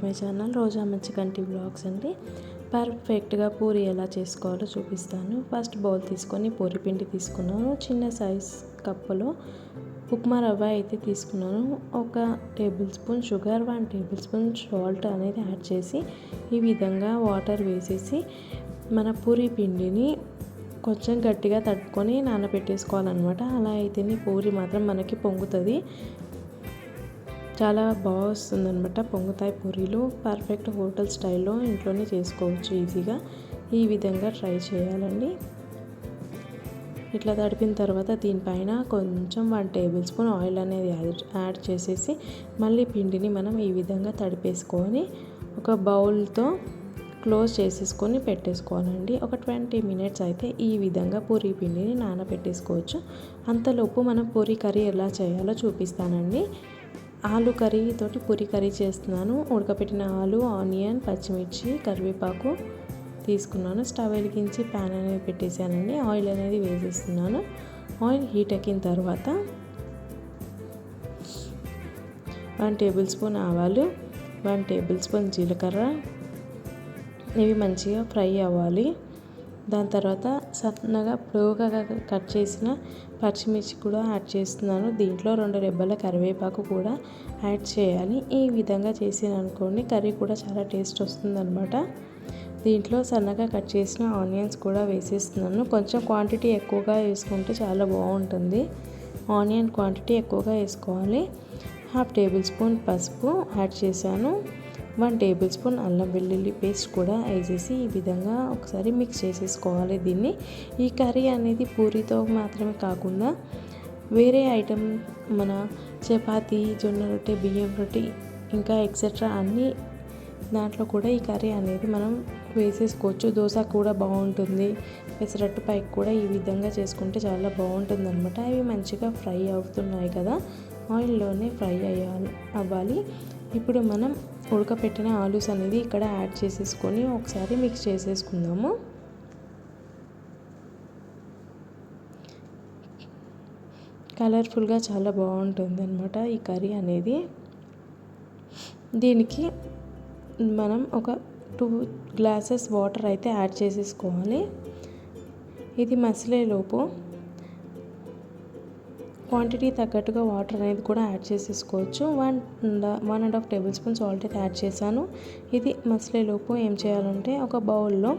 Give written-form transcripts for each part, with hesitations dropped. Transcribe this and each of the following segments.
My channel Roja Manchikanti vlogs అండి. పర్ఫెక్ట్గా పూరి ఎలా చేసుకోవాలో చూపిస్తాను. ఫస్ట్ బౌల్ తీసుకొని పూరి పిండి తీసుకున్నాను. చిన్న సైజ్ కప్పులో ఉప్మా రవ్వ అయితే తీసుకున్నాను. 1 table spoon sugar, 1 table spoon salt అనేది యాడ్ చేసి ఈ విధంగా వాటర్ వేసేసి మన పూరి పిండిని కొంచెం గట్టిగా తట్టుకొని నానబెట్టేసుకోవాలన్నమాట. అలా అయితేనే పూరి మాత్రం మనకి పొంగుతుంది. చాలా బాగా వస్తుంది అనమాట. పొంగుతాయి పూరీలు. పర్ఫెక్ట్ హోటల్ స్టైల్లో ఇంట్లోనే చేసుకోవచ్చు ఈజీగా. ఈ విధంగా ట్రై చేయాలండి. ఇట్లా తడిపిన తర్వాత దీనిపైన కొంచెం 1 టేబుల్ స్పూన్ ఆయిల్ అనేది యాడ్ చేసేసి మళ్ళీ పిండిని మనం ఈ విధంగా తడిపేసుకొని ఒక బౌల్తో క్లోజ్ చేసేసుకొని పెట్టేసుకోవాలండి. ఒక 20 మినిట్స్ అయితే ఈ విధంగా పూరీ పిండిని నానబెట్టేసుకోవచ్చు. అంతలోపు మనం పూరీ కర్రీ ఎలా చేయాలో చూపిస్తానండి. ఆలు కర్రీ తోటి పూరీ కర్రీ చేస్తున్నాను. ఉడకపెట్టిన ఆలు, ఆనియన్, పచ్చిమిర్చి, కరివేపాకు తీసుకున్నాను. స్టవ్ వెలిగించి ప్యాన్ అనేది పెట్టేశానండి. ఆయిల్ అనేది వేసేస్తున్నాను. ఆయిల్ హీట్ ఎక్కిన తర్వాత 1 టేబుల్ స్పూన్ ఆవాలు, 1 టేబుల్ స్పూన్ జీలకర్ర, ఇవి మంచిగా ఫ్రై అవ్వాలి. దాని తర్వాత సన్నగా పొడవుగా కట్ చేసిన పచ్చిమిర్చి కూడా యాడ్ చేస్తున్నాను. దీంట్లో 2 రెబ్బల కరివేపాకు కూడా యాడ్ చేయాలి. ఈ విధంగా చేసాననుకోండి కర్రీ కూడా చాలా టేస్ట్ వస్తుందన్నమాట. దీంట్లో సన్నగా కట్ చేసిన ఆనియన్స్ కూడా వేసేస్తున్నాను. కొంచెం క్వాంటిటీ ఎక్కువగా వేసుకుంటే చాలా బాగుంటుంది. ఆనియన్ క్వాంటిటీ ఎక్కువగా వేసుకోవాలి. 1/2 టేబుల్ స్పూన్ పసుపు యాడ్ చేశాను. 1 టేబుల్ స్పూన్ అల్లం వెల్లుల్లి పేస్ట్ కూడా వేసేసి ఈ విధంగా ఒకసారి మిక్స్ చేసేసుకోవాలి దీన్ని. ఈ కర్రీ అనేది పూరితో మాత్రమే కాకుండా వేరే ఐటమ్ మన చపాతీ, జొన్న రొట్టె, బియ్యం రొట్టె ఇంకా ఎక్సెట్రా అన్ని దాంట్లో కూడా ఈ కర్రీ అనేది మనం వేసేసుకోవచ్చు. దోశ కూడా బాగుంటుంది. పెసరట్టు పైకి కూడా ఈ విధంగా చేసుకుంటే చాలా బాగుంటుంది అనమాట. ఇవి మంచిగా ఫ్రై అవుతున్నాయి కదా, ఆయిల్లోనే ఫ్రై అవ్వాలి. ఇప్పుడు మనం ఉడకపెట్టిన ఆలూస్ అనేది ఇక్కడ యాడ్ చేసేసుకొని ఒకసారి మిక్స్ చేసేసుకుందాము. కలర్ఫుల్గా చాలా బాగుంటుంది అనమాట ఈ కర్రీ అనేది. దీనికి మనం ఒక 2 గ్లాసెస్ వాటర్ అయితే యాడ్ చేసేసుకోవాలి. ఇది మసిలేలోపు క్వాంటిటీ తగ్గట్టుగా వాటర్ అనేది కూడా యాడ్ చేసేసుకోవచ్చు. 1.5 టేబుల్ స్పూన్ సాల్ట్ అయితే యాడ్ చేశాను. ఇది మసిలేలోపు ఏం చేయాలంటే ఒక బౌల్లో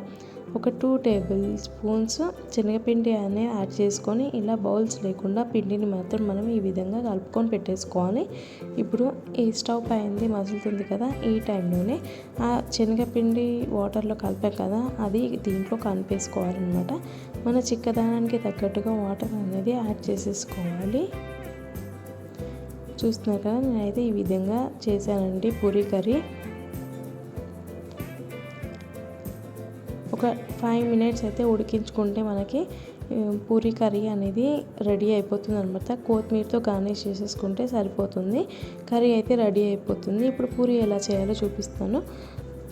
ఒక 2 టేబుల్ స్పూన్స్ శనగపిండి అనేది యాడ్ చేసుకొని ఇలా బౌల్స్ లేకుండా పిండిని మాత్రం మనం ఈ విధంగా కలుపుకొని పెట్టేసుకోవాలి. ఇప్పుడు ఈ స్టవ్ పైనది మసులుతుంది కదా, ఈ టైంలోనే ఆ శనగపిండి వాటర్లో కలిపాం కదా అది దీంట్లో కలిపేసుకోవాలన్నమాట. మన చిక్కదనానికి తగ్గట్టుగా వాటర్ అనేది యాడ్ చేసేసుకోవాలి. చూస్తున్నారు కదా, నేనైతే ఈ విధంగా చేశానండి పూరీ కర్రీ. ఒక 5 మినిట్స్ అయితే ఉడికించుకుంటే మనకి పూరీ కర్రీ అనేది రెడీ అయిపోతుంది అనమాట. కొత్తిమీరతో గార్నిష్ చేసేసుకుంటే సరిపోతుంది. కర్రీ అయితే రెడీ అయిపోతుంది. ఇప్పుడు పూరీ ఎలా చేయాలో చూపిస్తాను.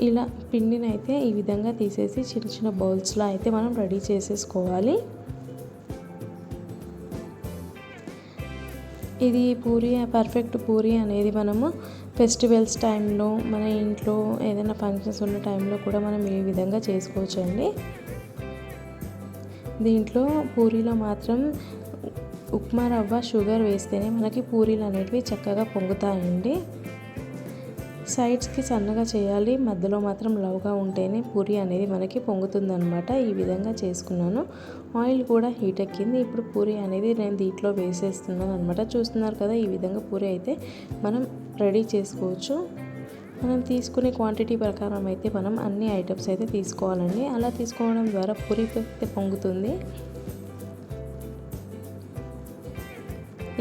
ఇలా పిండిని అయితే ఈ విధంగా తీసేసి చిన్న చిన్న బౌల్స్లో అయితే మనం రెడీ చేసేసుకోవాలి. ఇది పూరీ పర్ఫెక్ట్ పూరీ అనేది మనము ఫెస్టివల్స్ టైంలో మన ఇంట్లో ఏదైనా ఫంక్షన్స్ ఉన్న టైంలో కూడా మనం ఈ విధంగా చేసుకోవచ్చు అండి. దీంట్లో పూరీలో మాత్రం ఉప్మా రవ్వ, షుగర్ వేస్తేనే మనకి పూరీలు అనేటివి చక్కగా పొంగుతాయండి. సైడ్స్కి సన్నగా చేయాలి, మధ్యలో మాత్రం లవ్గా ఉంటేనే పూరీ అనేది మనకి పొంగుతుందన్నమాట. ఈ విధంగా చేసుకున్నాను. ఆయిల్ కూడా హీట్ ఎక్కింది. ఇప్పుడు పూరీ అనేది నేను దీంట్లో వేసేస్తున్నాను అనమాట. చూస్తున్నారు కదా, ఈ విధంగా పూరీ అయితే మనం రెడీ చేసుకోవచ్చు. మనం తీసుకునే క్వాంటిటీ ప్రకారం అయితే మనం అన్ని ఐటమ్స్ అయితే తీసుకోవాలండి. అలా తీసుకోవడం ద్వారా పూరీ అయితే పొంగుతుంది.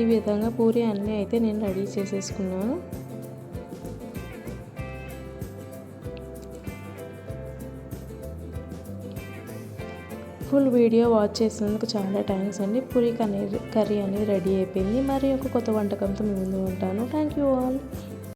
ఈ విధంగా పూరీ అన్నీ అయితే నేను రెడీ చేసేసుకున్నాను. ఫుల్ వీడియో వాచ్ చేసినందుకు చాలా థ్యాంక్స్ అండి. పూరీ కర్రీ అనేది రెడీ అయిపోయింది. మరి ఒక కొత్త వంటకంతో మీ ముందు ఉంటాను. Thank you all.